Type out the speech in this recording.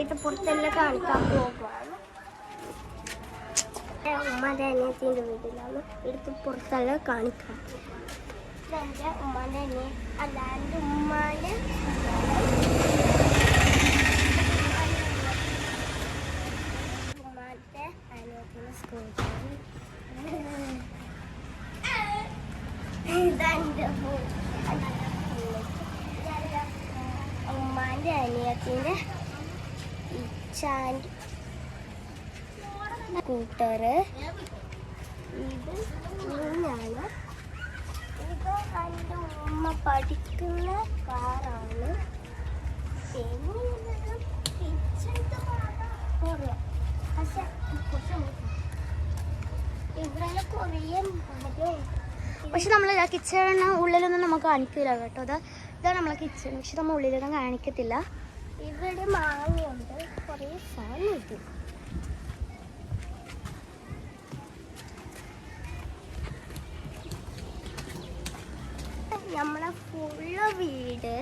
ഇത് പുറത്തെല്ലാം കാണിക്കാൻ പോകുകയാണ്. ഉമ്മാൻ്റെ അനിയത്തിൻ്റെ വീട്ടിലാണ് എടുത്ത് പുറത്തെല്ലാം കാണിക്കാൻ പോകുന്നത്. ഇതെൻ്റെ ഉമ്മാൻ്റെ അനിയൻ അല്ല, എൻ്റെ ഉമ്മാൻ്റെ അനിയത്തിൻ്റെ സ്കൂളിലാണ്. ഇതെൻ്റെ ഉമ്മാൻ്റെ അനിയത്തിൻ്റെ ഇച്ചാൻ്റെ സ്കൂട്ടർ. ഇത് ഞാന് ഇത് എൻ്റെ ഉമ്മ പഠിക്കുന്ന കാറാണ്. പിന്നെ പക്ഷെ ഇവിടെ കുറേ പക്ഷെ നമ്മൾ കിച്ചണിന് ഉള്ളിലൊന്നും നമുക്ക് കാണിക്കില്ല കേട്ടോ. ഇതാണ് നമ്മളെ കിച്ചൺ. പക്ഷെ നമ്മൾ ഉള്ളിലൊന്നും കാണിക്കത്തില്ല. ഇവിടെ മാങ്ങയുണ്ട്, കുറേ സാധനം ഇത്. നമ്മളെ ഫുള്ള് വീട്